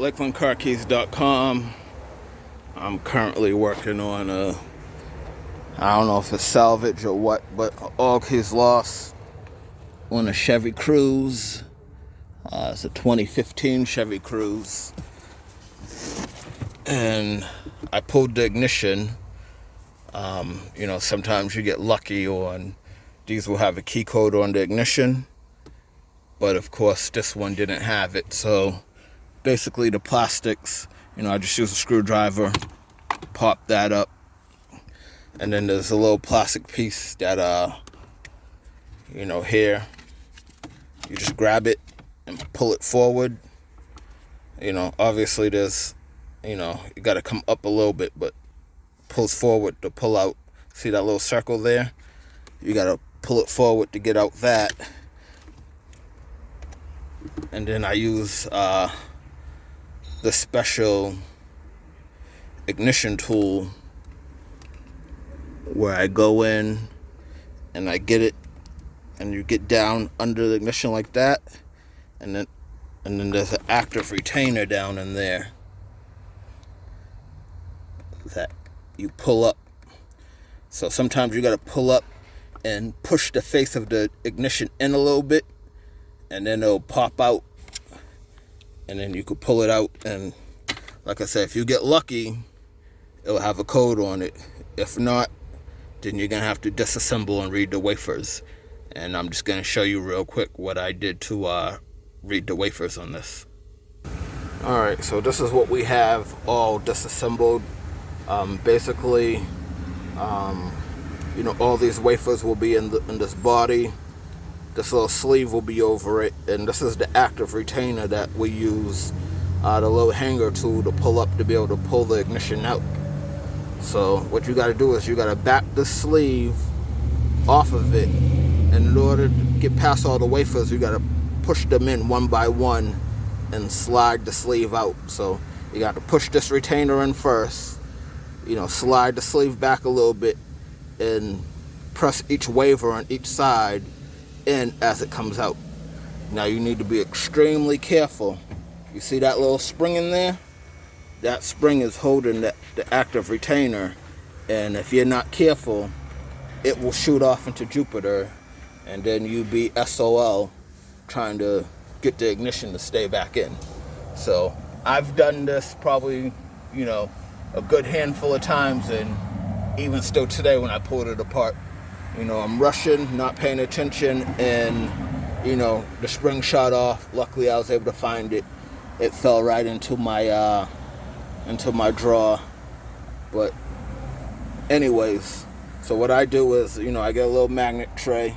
LakelandCarKeys.com. I'm currently working on I don't know if it's salvage or what, but all keys lost on a Chevy Cruze. It's a 2015 Chevy Cruze. And I pulled the ignition. Sometimes you get lucky on these will have a key code on the ignition. But of course, this one didn't have it. So basically the plastics, I just use a screwdriver, pop that up. And then there's a little plastic piece that, here. You just grab it and pull it forward. Obviously there's, you got to come up a little bit, but pulls forward to pull out. See that little circle there? You got to pull it forward to get out that. And then I use the special ignition tool where I go in and I get it, and you get down under the ignition like that, and then there's an active retainer down in there that you pull up. So sometimes you got to pull up and push the face of the ignition in a little bit, and then it'll pop out, and then you could pull it out. And like I said, if you get lucky, it'll have a code on it. If not, then you're gonna have to disassemble and read the wafers. And I'm just gonna show you real quick what I did to read the wafers on this. Alright, so this is what we have all disassembled. Basically, all these wafers will be in this body. This little sleeve will be over it, and this is the active retainer that we use, the little hanger tool to pull up to be able to pull the ignition out. So what you got to do is you got to back the sleeve off of it, and in order to get past all the wafers, you got to push them in one by one and slide the sleeve out. So you got to push this retainer in first, slide the sleeve back a little bit, and press each wafer on each side in as it comes out. Now you need to be extremely careful. You see that little spring in there? That spring is holding the active retainer, and if you're not careful, it will shoot off into Jupiter, and then you be SOL trying to get the ignition to stay back in. So I've done this probably, a good handful of times, and even still today when I pulled it apart, I'm rushing, not paying attention, and the spring shot off. Luckily I was able to find it. It fell right into my drawer. But anyways, so what I do is, I get a little magnet tray.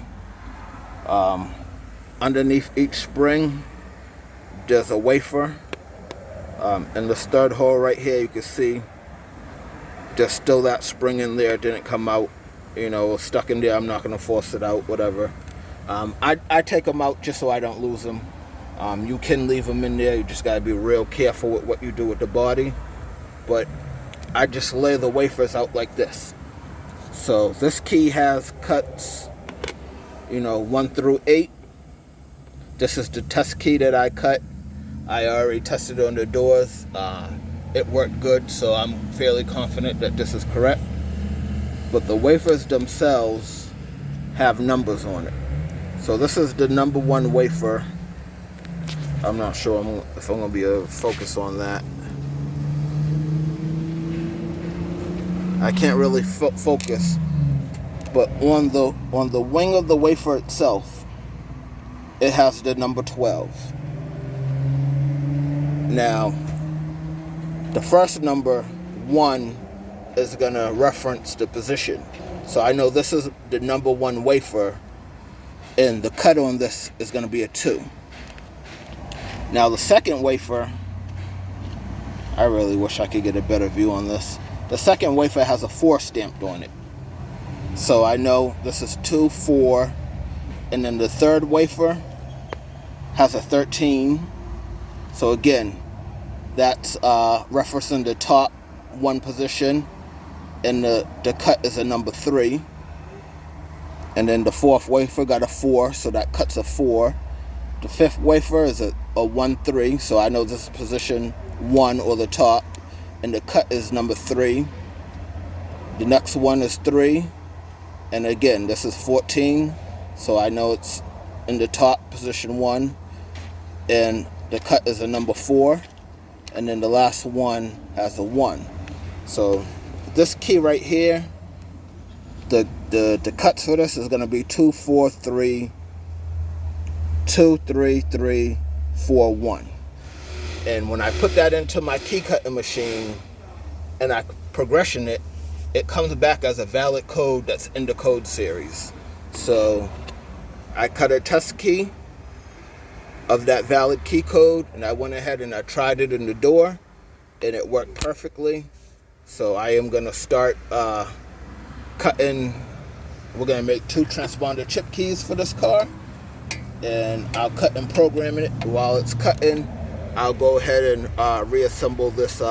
Underneath each spring, there's a wafer. In the stud hole right here, you can see there's still that spring in there. It didn't come out. It was stuck in there. I'm not going to force it out, whatever. I take them out just so I don't lose them. You can leave them in there. You just got to be real careful with what you do with the body. But I just lay the wafers out like this. So this key has cuts, 1 through 8. This is the test key that I cut. I already tested it on the doors. It worked good, so I'm fairly confident that this is correct. But the wafers themselves have numbers on it. So this is the number 1 wafer. I'm not sure if I'm going to be able to focus on that. I can't really focus, but on the wing of the wafer itself, it has the number 12. Now, the first number 1 is going to reference the position. So I know this is the number 1 wafer, and the cut on this is going to be a 2. Now the second wafer, I really wish I could get a better view on this. The second wafer has a 4 stamped on it. So I know this is 2, 4. And then the third wafer has a 13. So again, that's referencing the top 1 position. And the cut is a number 3. And then the fourth wafer got a 4, so that cuts a 4. The fifth wafer is a 1-3, so I know this is position 1 or the top, and the cut is number 3. The next one is 3, and again this is 14, so I know it's in the top, position 1, and the cut is a number 4, and then the last one has a 1. So this key right here, the cuts for this is going to be 2, 4, 3, 2, 3, 3, 4, 1. And when I put that into my key cutting machine and I progression it, it comes back as a valid code that's in the code series. So I cut a test key of that valid key code, and I went ahead and I tried it in the door, and it worked perfectly. So I am going to start cutting. We're going to make 2 transponder chip keys for this car, and I'll cut and program it. While it's cutting, I'll go ahead and reassemble this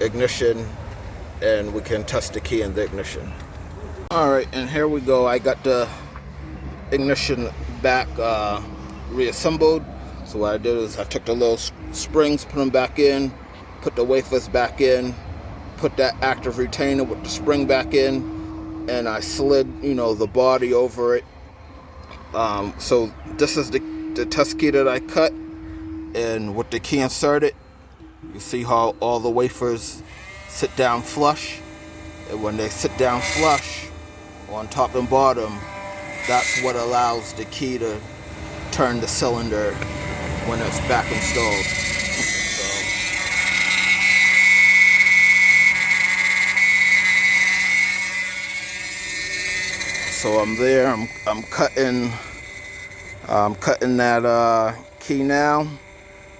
ignition, and we can test the key in the ignition. Alright, and here we go. I got the ignition back reassembled. So what I did is I took the little springs, put them back in, put the wafers back in, put that active retainer with the spring back in, and I slid, the body over it. So this is the test key that I cut, and with the key inserted, you see how all the wafers sit down flush, and when they sit down flush on top and bottom, that's what allows the key to turn the cylinder when it's back installed. So I'm there. I'm cutting that key now,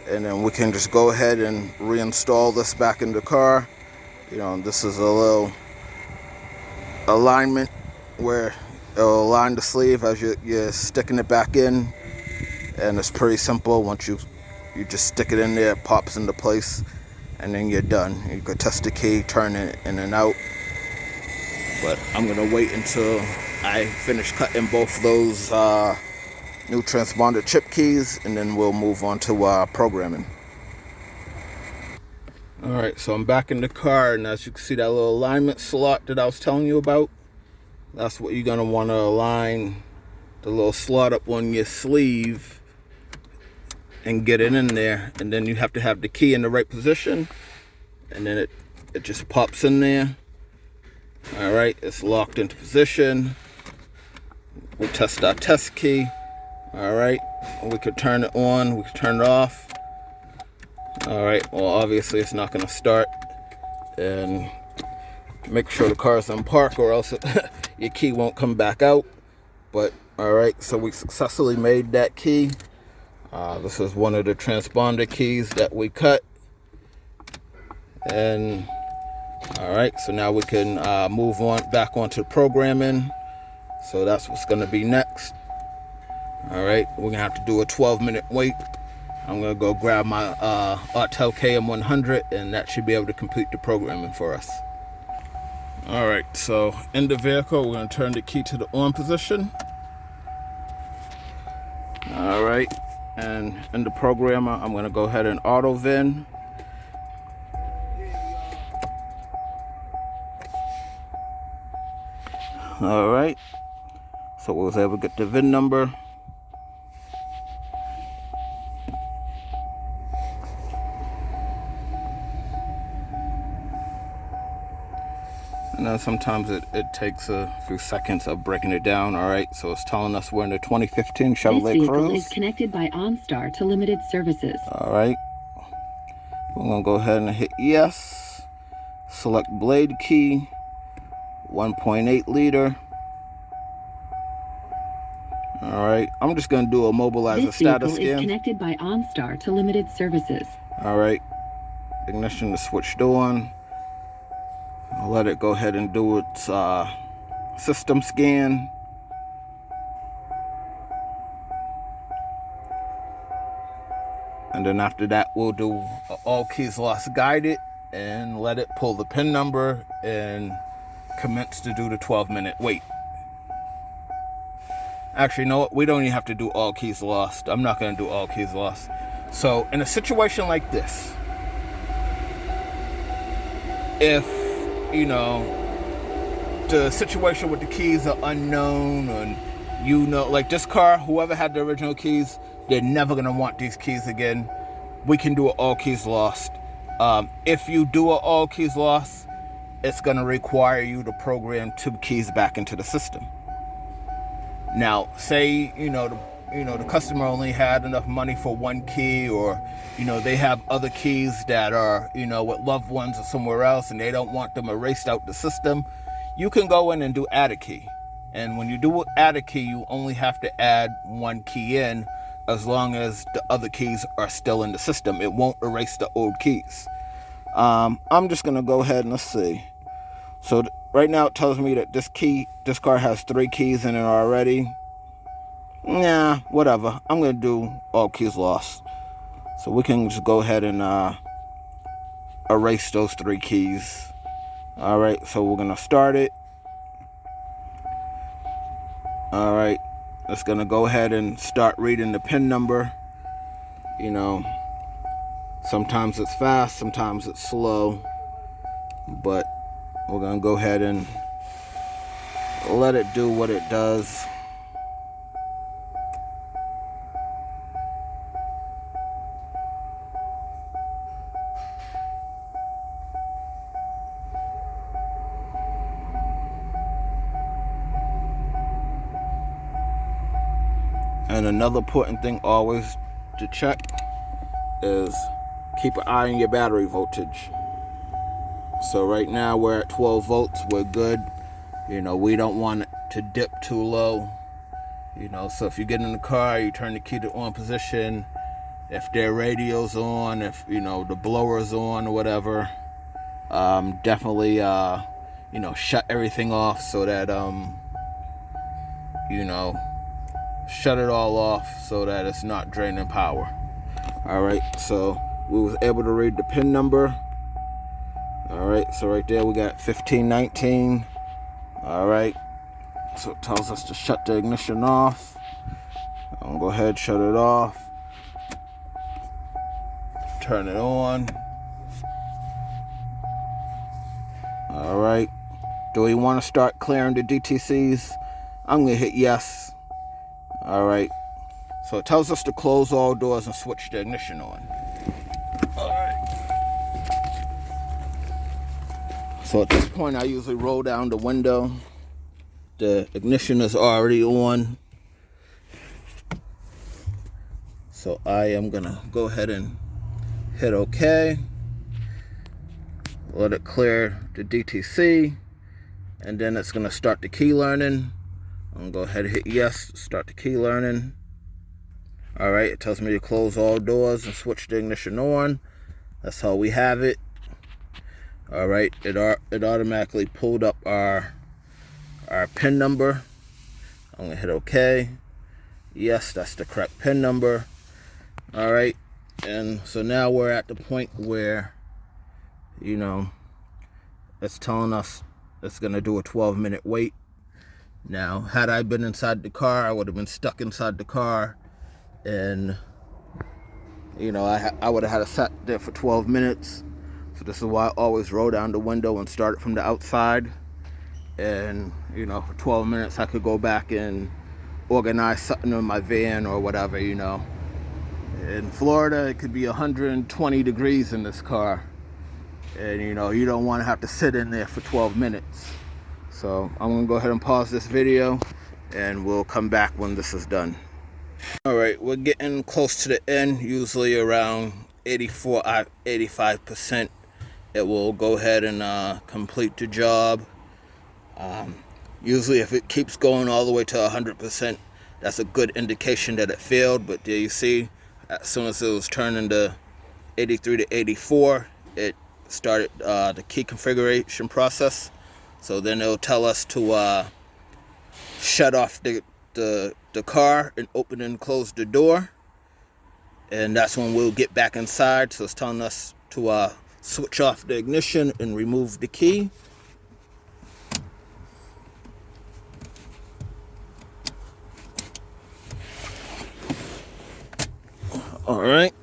and then we can just go ahead and reinstall this back in the car. This is a little alignment where it'll align the sleeve as you're sticking it back in, and it's pretty simple. Once you just stick it in there, it pops into place, and then you're done. You could test the key, turn it in and out. But I'm gonna wait until I finish cutting both those new transponder chip keys, and then we'll move on to programming. Alright, so I'm back in the car, and as you can see, that little alignment slot that I was telling you about, that's what you're going to want to align the little slot up on your sleeve and get it in there. And then you have to have the key in the right position, and then it just pops in there. Alright, it's locked into position. We'll test our test key. Alright, we could turn it on, we could turn it off. Alright, well obviously it's not going to start, and make sure the car's in park or else your key won't come back out. But alright, so we successfully made that key. This is one of the transponder keys that we cut. And alright, so now we can move on back onto programming. So that's what's going to be next. Alright, we're going to have to do a 12-minute wait. I'm going to go grab my Autel KM100, and that should be able to complete the programming for us. Alright, so in the vehicle, we're going to turn the key to the on position. Alright, and in the programmer, I'm going to go ahead and auto VIN. Alright, so we was able to get the VIN number. And then sometimes it takes a few seconds of breaking it down. Alright, so it's telling us we're in the 2015 Chevy Cruze. This vehicle is connected by OnStar to limited services. Alright, we're going to go ahead and hit yes. Select blade key, 1.8 liter. Alright, I'm just going to do a mobilizer status scan. This vehicle is connected by OnStar to limited services. Alright, ignition is switched on. I'll let it go ahead and do its system scan. And then after that, we'll do all keys lost guided and let it pull the PIN number and commence to do the 12-minute wait. Actually, you know what? We don't even have to do all keys lost. I'm not going to do all keys lost. So in a situation like this, if, you know, the situation with the keys are unknown, and you know, like this car, whoever had the original keys, they're never going to want these keys again. We can do an all keys lost. If you do an all keys lost, it's going to require you to program 2 keys back into the system. Now, say, the customer only had enough money for 1 key, or, they have other keys that are, with loved ones or somewhere else, and they don't want them erased out the system. You can go in and do add a key. And when you do add a key, you only have to add 1 key in, as long as the other keys are still in the system. It won't erase the old keys. I'm just going to go ahead and let's see. So right now it tells me that this car has 3 keys in it already. Nah, whatever. I'm going to do all keys lost. So we can just go ahead and erase those 3 keys. All right, so we're going to start it. All right, it's going to go ahead and start reading the PIN number. Sometimes it's fast, sometimes it's slow, but we're going to go ahead and let it do what it does. And another important thing always to check is keep an eye on your battery voltage. So right now we're at 12 volts, we're good. We don't want it to dip too low. So if you get in the car, you turn the key to on position. If their radio's on, if the blower's on or whatever, definitely shut everything off so that shut it all off so that it's not draining power. All right, so we was able to read the PIN number. All right, so right there we got 1519. All right, so it tells us to shut the ignition off. I'm gonna go ahead, shut it off, turn it on. All right, do we want to start clearing the DTCs? I'm gonna hit yes. All right, so it tells us to close all doors and switch the ignition on. All right. So at this point, I usually roll down the window. The ignition is already on. So I am gonna go ahead and hit OK. Let it clear the DTC, and then it's gonna start the key learning. I'm gonna go ahead and hit yes, start the key learning. All right, it tells me to close all doors and switch the ignition on. That's how we have it. All right, it automatically pulled up our PIN number. I'm gonna hit OK. Yes, that's the correct PIN number. All right, and so now we're at the point where, it's telling us it's gonna do a 12-minute wait. Now, had I been inside the car, I would have been stuck inside the car, and I would have had to sat there for 12 minutes. So this is why I always roll down the window and start it from the outside. And for 12 minutes I could go back and organize something in my van or whatever. In Florida it could be 120 degrees in this car, and you don't want to have to sit in there for 12 minutes. So I'm gonna go ahead and pause this video, and we'll come back when this is done. All right, we're getting close to the end. Usually around 85%, it will go ahead and complete the job. Usually if it keeps going all the way to 100%, that's a good indication that it failed. But there you see, as soon as it was turning to 83 to 84, it started the key configuration process. So then it'll tell us to shut off the car and open and close the door, and that's when we'll get back inside. So it's telling us to switch off the ignition and remove the key. All right.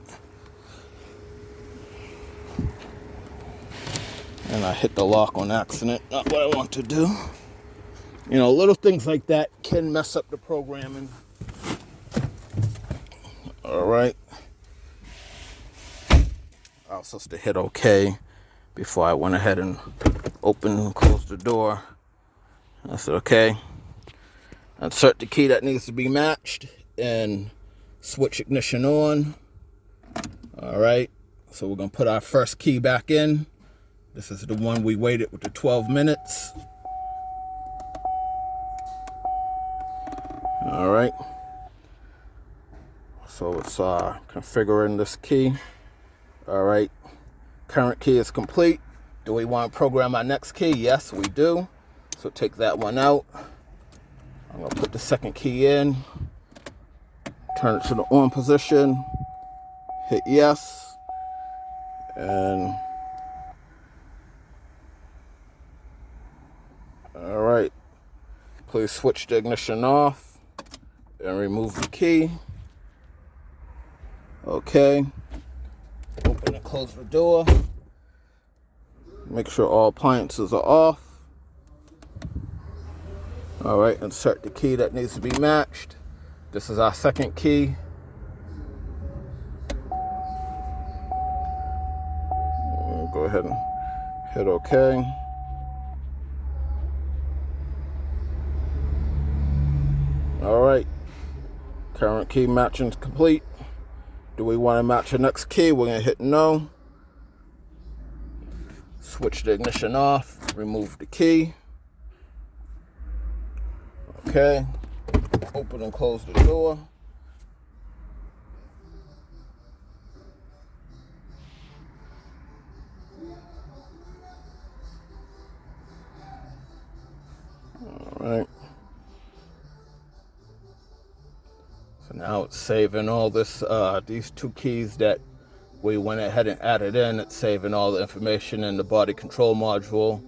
And I hit the lock on accident. Not what I want to do. You know, little things like that can mess up the programming. All right. I was supposed to hit OK before I went ahead and opened and closed the door. I said, okay. Insert the key that needs to be matched and switch ignition on. All right. So we're going to put our first key back in. This is the one we waited with the 12 minutes. All right. So it's configuring this key. All right. Current key is complete. Do we want to program our next key? Yes, we do. So take that one out. I'm going to put the second key in. Turn it to the on position. Hit yes. And all right. Please switch the ignition off and remove the key. Okay. Open and close the door. Make sure all appliances are off. All right, insert the key that needs to be matched. This is our second key. We'll go ahead and hit OK. All right, current key matching is complete. Do we want to match the next key? We're going to hit no. Switch the ignition off, remove the key. Okay, open and close the door. All right. So now it's saving all this, these two keys that we went ahead and added in. It's saving all the information in the body control module.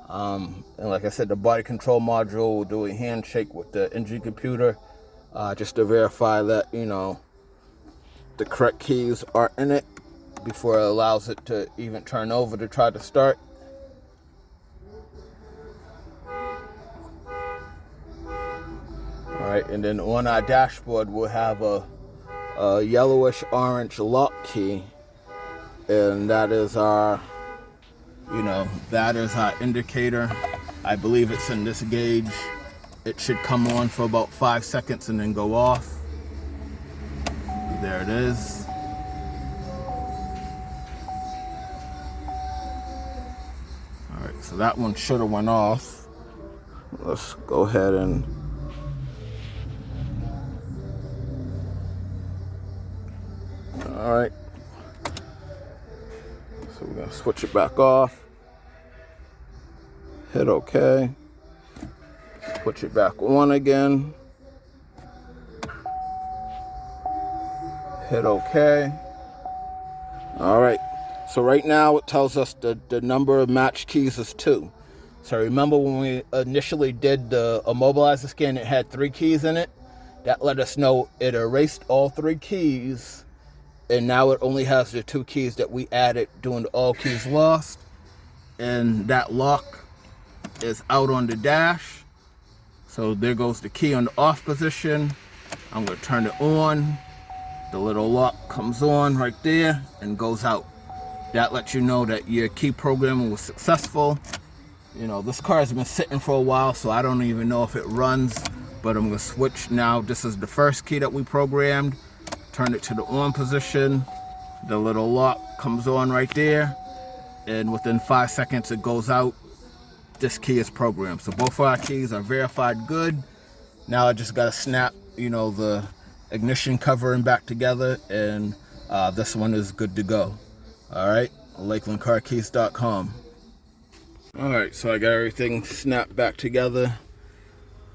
And like I said, the body control module will do a handshake with the engine computer just to verify that, you know, the correct keys are in it before it allows it to even turn over to try to start. All right, and then on our dashboard, we'll have a yellowish orange lock key, and that is our, you know, that is our indicator. I believe it's in this gauge. It should come on for about 5 seconds and then go off. There it is. All right, so that one should have went off. Let's go ahead and all right. So we're gonna switch it back off. Hit OK. Switch it back on again. Hit OK. All right. So right now it tells us the number of match keys is 2. So remember when we initially did the immobilizer scan, it had 3 keys in it. That let us know it erased all 3 keys. And now it only has the 2 keys that we added doing the all keys lost. And that lock is out on the dash. So there goes the key on the off position. I'm going to turn it on. The little lock comes on right there and goes out. That lets you know that your key programming was successful. You know, this car has been sitting for a while, so I don't even know if it runs. But I'm going to switch now. This is the first key that we programmed. Turn it to the on position. The little lock comes on right there. And within 5 seconds, it goes out. This key is programmed. So both of our keys are verified good. Now I just got to snap, you know, the ignition covering back together. And this one is good to go. All right. LakelandCarKeys.com. All right. So I got everything snapped back together.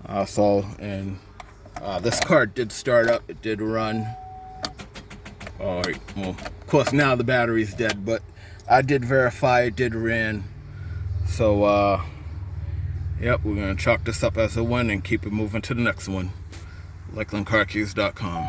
This car did start up. It did run. All right, well, of course now the battery's dead, but I did verify it did ran. So, yep, we're gonna chalk this up as a win and keep it moving to the next one. LakelandCarKeys.com.